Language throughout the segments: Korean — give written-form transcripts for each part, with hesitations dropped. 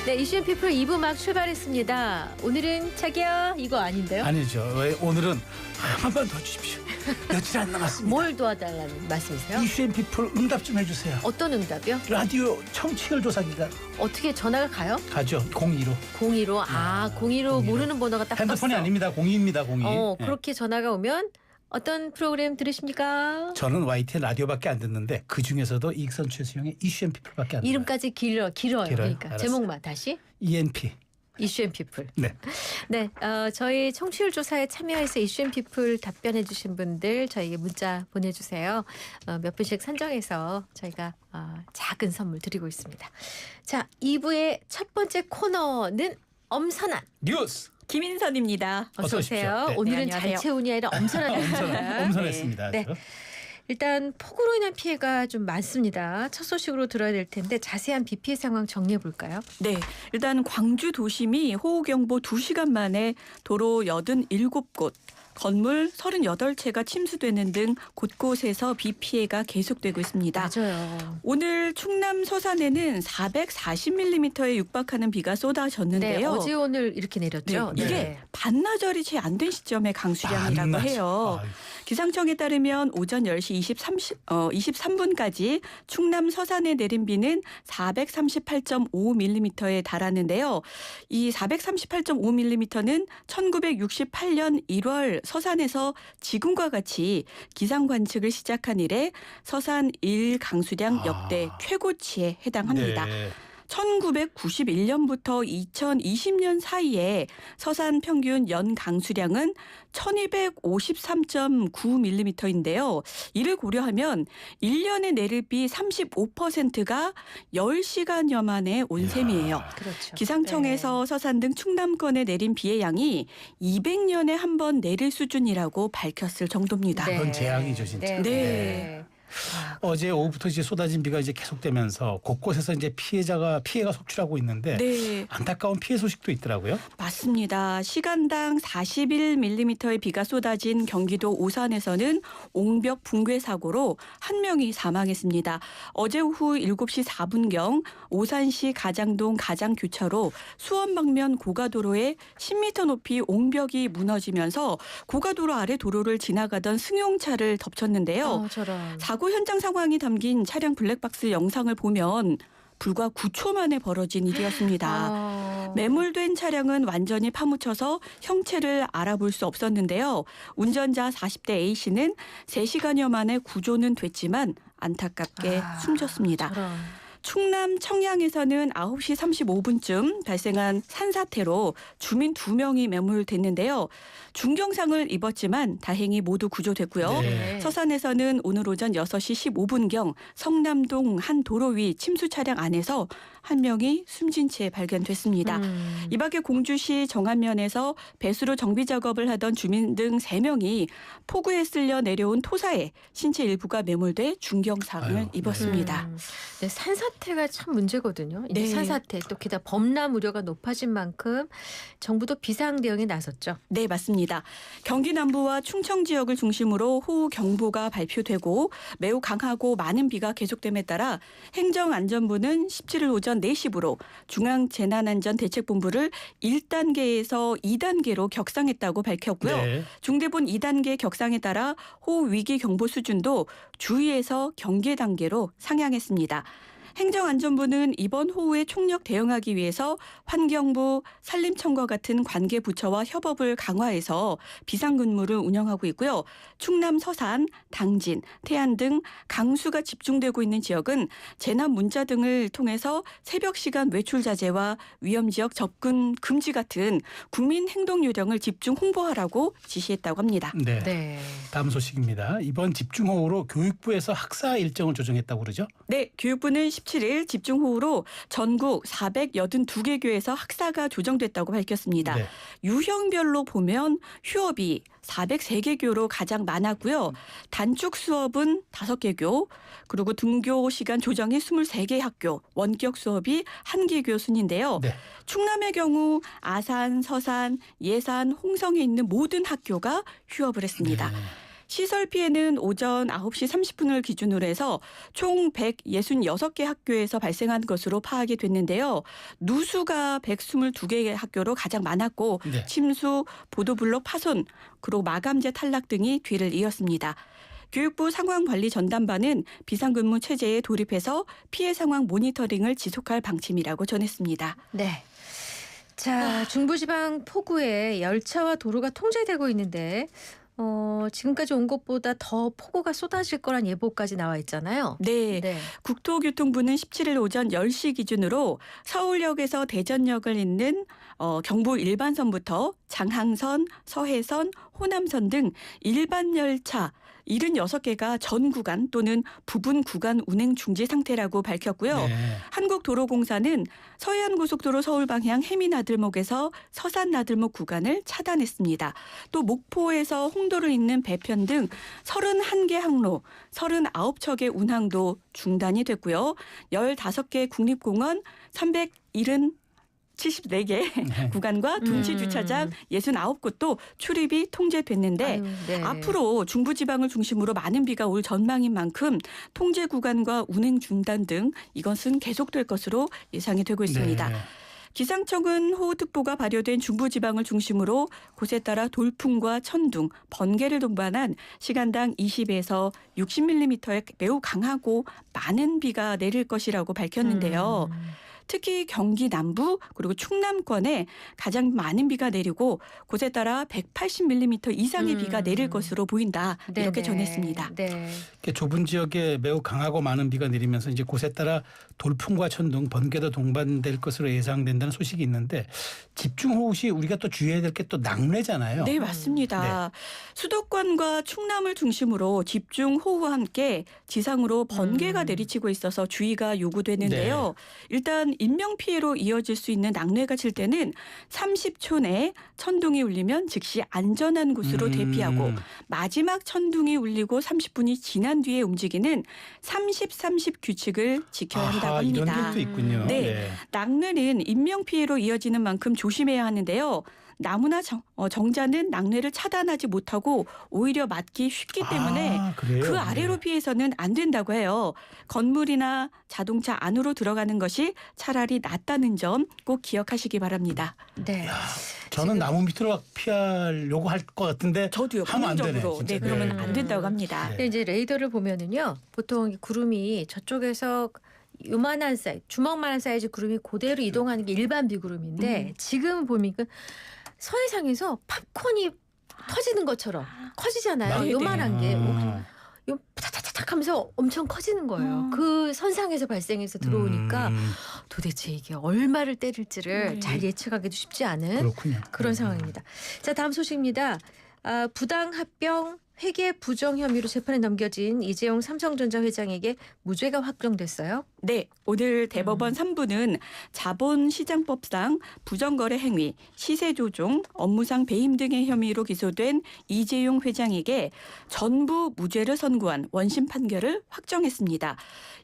네, 이슈 앤 피플 2부 막 출발했습니다. 오늘은 자기야 이거 아닌데요? 아니죠. 왜 오늘은 한 번 더 주십시오. 며칠 안 남았습니다. 뭘 도와달라는 말씀이세요? 이슈 앤 피플 응답 좀 해주세요. 어떤 응답이요? 라디오 청취율 조사 기간 어떻게 전화가 가요? 가죠. 02로. 02로. 아, 02로 모르는 번호가 딱 핸드폰이 떴어. 아닙니다. 02입니다. 02. 예. 그렇게 전화가 오면 어떤 프로그램 들으십니까? 저는 YTN 라디오밖에 안 듣는데 그중에서도 이익선 최수영의 이슈 앤 피플밖에 안 들어요. 이름까지 길어요. 그러니까 알았어요. 제목만 다시 ENP. 이슈 앤 피플. 네. 네, 저희 청취율 조사에 참여해서 이슈 앤 피플 답변해 주신 분들 저희에게 문자 보내주세요. 몇 분씩 선정해서 저희가 작은 선물 드리고 있습니다. 자, 2부의 첫 번째 코너는 엄선한 뉴스. 김인선입니다. 어서 어서 오십시오. 오세요. 네. 오늘은 네, 안녕하세요. 잘채운이 아니라 엄선한 엄선했습니다. 네. 일단 폭우로 인한 피해가 좀 많습니다. 첫 소식으로 들어야 될 텐데 자세한 비 피해 상황 정리해 볼까요? 네, 일단 광주 도심이 호우경보 2시간 만에 도로 87곳, 건물 38채가 침수되는 등 곳곳에서 비 피해가 계속되고 있습니다. 맞아요. 오늘 충남 서산에는 440mm에 육박하는 비가 네, 쏟아졌는데요. 어제 오늘 이렇게 내렸죠. 네, 이게 네. 반나절이 채 안 된 시점의 강수량이라고 반나절. 해요. 아유. 기상청에 따르면 오전 10시 23분까지 충남 서산에 내린 비는 438.5mm에 달하는데요. 이 438.5mm는 1968년 1월 서산에서 지금과 같이 기상 관측을 시작한 이래 서산 1 강수량 역대 최고치에 해당합니다. 네. 1991년부터 2020년 사이에 서산 평균 연 강수량은 1253.9mm인데요. 이를 고려하면 1년에 내릴 비 35%가 10시간여 만에 온 셈이에요. 그렇죠. 기상청에서 서산 등 충남권에 내린 비의 양이 200년에 한 번 내릴 수준이라고 밝혔을 정도입니다. 네. 그건 재앙이죠, 진짜. 네. 네. 어제 오후부터 이제 쏟아진 비가 이제 계속되면서 곳곳에서 이제 피해가 속출하고 있는데 네. 안타까운 피해 소식도 있더라고요. 맞습니다. 시간당 41mm의 비가 쏟아진 경기도 오산에서는 옹벽 붕괴 사고로 한 명이 사망했습니다. 어제 오후 7시 4분경 오산시 가장동 가장교차로 수원 방면 고가도로에 10m 높이 옹벽이 무너지면서 고가도로 아래 도로를 지나가던 승용차를 덮쳤는데요. 저런. 사고 현장 상황이 담긴 차량 블랙박스 영상을 보면 불과 9초 만에 벌어진 일이었습니다. 매몰된 차량은 완전히 파묻혀서 형체를 알아볼 수 없었는데요. 운전자 40대 A씨는 3시간여 만에 구조는 됐지만 안타깝게 숨졌습니다. 저런. 충남 청양에서는 9시 35분쯤 발생한 산사태로 주민 2명이 매몰됐는데요. 중경상을 입었지만 다행히 모두 구조됐고요. 네. 서산에서는 오늘 오전 6시 15분경 성남동 한 도로 위 침수 차량 안에서 한 명이 숨진 채 발견됐습니다. 이 밖에 공주시 정안면에서 배수로 정비 작업을 하던 주민 등 3명이 폭우에 쓸려 내려온 토사에 신체 일부가 매몰돼 중경상을 아유, 입었습니다. 네, 산사태가 참 문제거든요. 이제 네. 산사태 또 게다가 범람 우려가 높아진 만큼 정부도 비상 대응에 나섰죠. 네, 맞습니다. 경기 남부와 충청 지역을 중심으로 호우 경보가 발표되고 매우 강하고 많은 비가 계속됨에 따라 행정안전부는 17일 오전 4시부로 중앙재난안전대책본부를 1단계에서 2단계로 격상했다고 밝혔고요. 네. 중대본 2단계 격상에 따라 호우 위기 경보 수준도 주의에서 경계 단계로 상향했습니다. 행정안전부는 이번 호우에 총력 대응하기 위해서 환경부, 산림청과 같은 관계 부처와 협업을 강화해서 비상근무를 운영하고 있고요. 충남 서산, 당진, 태안 등 강수가 집중되고 있는 지역은 재난 문자 등을 통해서 새벽 시간 외출 자제와 위험지역 접근 금지 같은 국민 행동 요령을 집중 홍보하라고 지시했다고 합니다. 네. 네. 다음 소식입니다. 이번 집중호우로 교육부에서 학사 일정을 조정했다고 그러죠? 네, 교육부는 17일 집중호우로 전국 482개 교에서 학사가 조정됐다고 밝혔습니다. 네. 유형별로 보면 휴업이 403개 교로 가장 많았고요. 단축 수업은 5개 교, 그리고 등교 시간 조정이 23개 학교, 원격 수업이 1개 교 순인데요. 네. 충남의 경우 아산, 서산, 예산, 홍성에 있는 모든 학교가 휴업을 했습니다. 네. 시설 피해는 오전 9시 30분을 기준으로 해서 총 166개 학교에서 발생한 것으로 파악이 됐는데요. 누수가 122개 학교로 가장 많았고 네. 침수, 보도블록 파손, 그리고 마감재 탈락 등이 뒤를 이었습니다. 교육부 상황관리 전담반은 비상근무 체제에 돌입해서 피해 상황 모니터링을 지속할 방침이라고 전했습니다. 네. 자, 중부지방 폭우에 열차와 도로가 통제되고 있는데 지금까지 온 것보다 더 폭우가 쏟아질 거란 예보까지 나와 있잖아요. 네. 네. 국토교통부는 17일 오전 10시 기준으로 서울역에서 대전역을 잇는 경부 일반선부터 장항선, 서해선, 호남선 등 일반 열차 76개가 전 구간 또는 부분 구간 운행 중지 상태라고 밝혔고요. 네. 한국도로공사는 서해안고속도로 서울 방향 해미나들목에서 서산나들목 구간을 차단했습니다. 또 목포에서 홍도를 잇는 배편 등 31개 항로, 39척의 운항도 중단이 됐고요. 15개 국립공원 74개 구간과 둔치 주차장 69곳도 출입이 통제됐는데 아유, 네. 앞으로 중부지방을 중심으로 많은 비가 올 전망인 만큼 통제 구간과 운행 중단 등 이것은 계속될 것으로 예상이 되고 있습니다. 네. 기상청은 호우특보가 발효된 중부지방을 중심으로 곳에 따라 돌풍과 천둥, 번개를 동반한 시간당 20에서 60mm의 매우 강하고 많은 비가 내릴 것이라고 밝혔는데요. 특히 경기 남부 그리고 충남권에 가장 많은 비가 내리고 곳에 따라 180mm 이상의 비가 내릴 것으로 보인다. 이렇게 네네. 전했습니다. 네. 이렇게 좁은 지역에 매우 강하고 많은 비가 내리면서 이제 곳에 따라 돌풍과 천둥, 번개도 동반될 것으로 예상된다는 소식이 있는데 집중호우 시 우리가 또 주의해야 될 게 또 낙뢰잖아요. 네, 맞습니다. 수도권과 충남을 중심으로 집중호우와 함께 지상으로 번개가 내리치고 있어서 주의가 요구되는데요. 일단 인명피해로 이어질 수 있는 낙뢰가 칠 때는 30초 내에 천둥이 울리면 즉시 안전한 곳으로 대피하고 마지막 천둥이 울리고 30분이 지난 뒤에 움직이는 30-30 규칙을 지켜야 한다고 합니다. 이런 것도 있군요. 네. 낙뢰는 인명피해로 이어지는 만큼 조심해야 하는데요. 나무나 정자는 낙뢰를 차단하지 못하고 오히려 맞기 쉽기 때문에 그래요? 그 아래로 피해서는 안 된다고 해요. 건물이나 자동차 안으로 들어가는 것이 차라리 낫다는 점 꼭 기억하시기 바랍니다. 네. 저는 나무 밑으로 피하려고 할 것 같은데 저도요. 하면 안 되네, 본능적으로. 진짜. 네, 그러면 네. 안 된다고 합니다. 네. 근데 이제 레이더를 보면은요, 보통 구름이 저쪽에서 요만한 사이즈, 주먹만한 사이즈 구름이 그대로 이동하는 게 일반 비구름인데 지금 보니까 서해상에서 팝콘이 터지는 것처럼 커지잖아요. 네, 요만한 게. 아. 요 타타타탁 하면서 엄청 커지는 거예요. 그 선상에서 발생해서 들어오니까 도대체 이게 얼마를 때릴지를 네. 잘 예측하기도 쉽지 않은 그렇군요. 그런 상황입니다. 자, 다음 소식입니다. 부당 합병 회계 부정 혐의로 재판에 넘겨진 이재용 삼성전자 회장에게 무죄가 확정됐어요. 네, 오늘 대법원 3부는 자본시장법상 부정거래 행위, 시세조종, 업무상 배임 등의 혐의로 기소된 이재용 회장에게 전부 무죄를 선고한 원심 판결을 확정했습니다.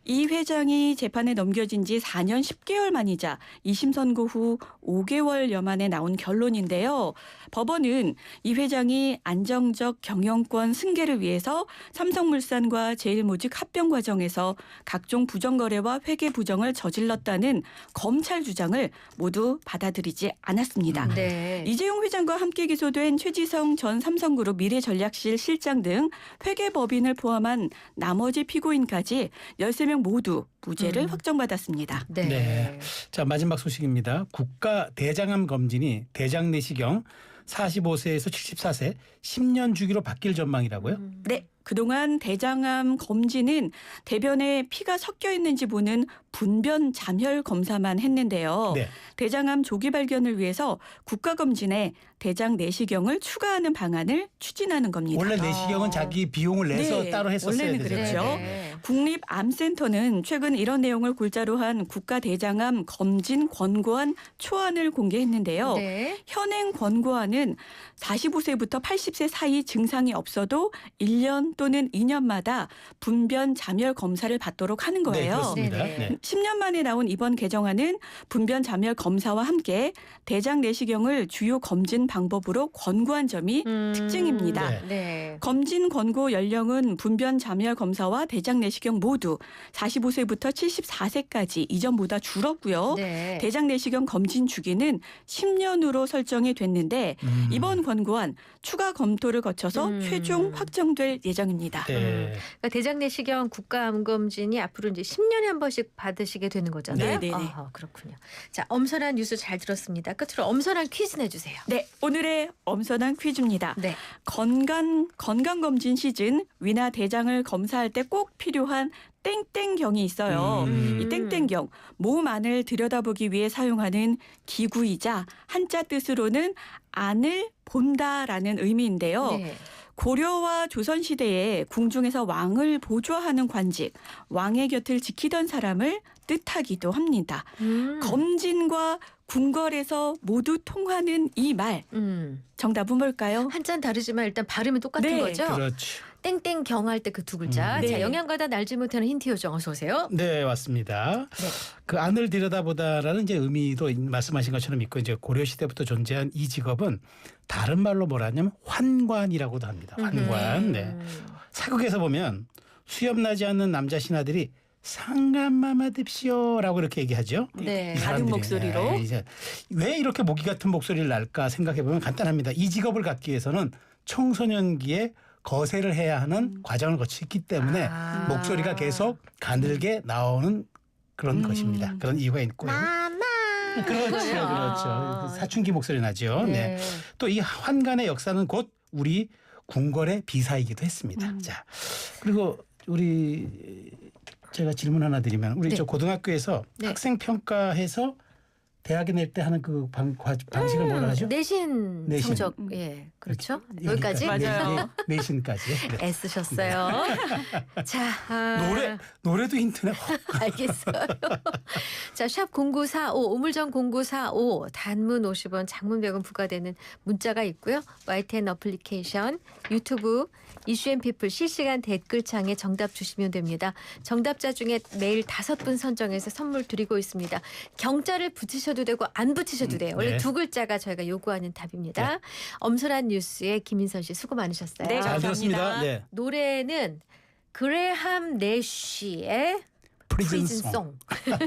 이 회장이 재판에 넘겨진 지 4년 10개월 만이자 2심 선고 후 5개월여 만에 나온 결론인데요. 법원은 이 회장이 안정적 경영권 승계를 위해서 삼성물산과 제일모직 합병 과정에서 각종 부정거래와 회계 부정을 저질렀다는 검찰 주장을 모두 받아들이지 않았습니다. 네. 이재용 회장과 함께 기소된 최지성 전 삼성그룹 미래전략실 실장 등 회계법인을 포함한 나머지 피고인까지 13명 모두 무죄를 확정받았습니다. 네. 네. 자, 마지막 소식입니다. 국가 대장암 검진이 대장 내시경 45세에서 74세 10년 주기로 바뀔 전망이라고요? 네. 그동안 대장암 검진은 대변에 피가 섞여 있는지 보는 분변 잠혈 검사만 했는데요. 네. 대장암 조기 발견을 위해서 국가검진에 대장 내시경을 추가하는 방안을 추진하는 겁니다. 원래 내시경은 자기 비용을 내서 네, 따로 했었어야 원래는 되잖아요. 그랬죠. 네. 국립암센터는 최근 이런 내용을 골자로 한 국가대장암 검진 권고안 초안을 공개했는데요. 네. 현행 권고안은 45세부터 80세 사이 증상이 없어도 1년 또는 2년마다 분변 잠열 검사를 받도록 하는 네, 거예요. 그렇습니다. 네네. 네. 10년 만에 나온 이번 개정안은 분변 자멸 검사와 함께 대장 내시경을 주요 검진 방법으로 권고한 점이 특징입니다. 네. 네. 검진 권고 연령은 분변 자멸 검사와 대장 내시경 모두 45세부터 74세까지 이전보다 줄었고요. 네. 대장 내시경 검진 주기는 10년으로 설정이 됐는데 이번 권고안 추가 검토를 거쳐서 최종 확정될 예정입니다. 네. 그러니까 대장 내시경 국가암검진이 앞으로 이제 10년에 한 번씩 받으시게 되는 거잖아요. 네, 네, 네. 아하, 그렇군요. 자, 엄선한 뉴스 잘 들었습니다. 끝으로 엄선한 퀴즈 내주세요. 네, 오늘의 엄선한 퀴즈입니다. 네. 건강검진 시즌 위나 대장을 검사할 때 꼭 필요한 땡땡경이 있어요. 이 땡땡경, 몸 안을 들여다보기 위해 사용하는 기구이자 한자 뜻으로는 안을 본다라는 의미인데요. 네. 고려와 조선시대에 궁중에서 왕을 보좌하는 관직, 왕의 곁을 지키던 사람을 뜻하기도 합니다. 검진과 궁궐에서 모두 통하는 이 말, 정답은 뭘까요? 한자는 다르지만 일단 발음은 똑같은 네. 거죠. 그렇죠. 땡땡경 할 때 그 두 글자. 네. 자, 영양가다 날지 못하는 힌트 요정 어서 오세요. 네, 맞습니다. 네. 그 안을 들여다보다라는 이제 의미도 말씀하신 것처럼 있고 이제 고려 시대부터 존재한 이 직업은 다른 말로 뭐라냐면 환관이라고도 합니다. 환관. 네. 사극에서 보면 수염 나지 않는 남자 신하들이 상감마마 듭시오라고 이렇게 얘기하죠. 네. 이 다른 사람들이. 목소리로. 네, 이제 왜 이렇게 모기 같은 목소리를 낼까 생각해 보면 간단합니다. 이 직업을 갖기 위해서는 청소년기에 거세를 해야 하는 과정을 거치기 때문에 아. 목소리가 계속 가늘게 나오는 그런 것입니다. 그런 이유가 있고요. 마마. 그렇죠, 그거예요. 그렇죠. 사춘기 목소리 나죠. 네. 또 이 환관의 역사는 곧 우리 궁궐의 비사이기도 했습니다. 자, 그리고 우리 제가 질문 하나 드리면 우리 네. 저 고등학교에서 네. 학생 평가해서 대학에 낼 때 하는 그 방식을 뭐라 하죠? 내신 내신. 성적. 예. 그렇죠. 여기까지. 여기까지. 맞아요. 내신까지. 네. 애쓰셨어요. 자, 노래도 힌트네. 알겠어요. 자, 샵 0945 우물정 0945 단문 50원, 장문 100원 부과되는 문자가 있고요. YTN 어플리케이션, 유튜브 이슈앤피플 실시간 댓글창에 정답 주시면 됩니다. 정답자 중에 매일 5분 선정해서 선물 드리고 있습니다. 경자를 붙이셔도 되고 안 붙이셔도 돼요. 원래 네. 두 글자가 저희가 요구하는 답입니다. 엄선한 뉴스에 김인선 씨 수고 많으셨어요. 네, 잘 감사합니다. 들었습니다. 네. 노래는 그레함 내쉬의 프리즌송. 프리즌송.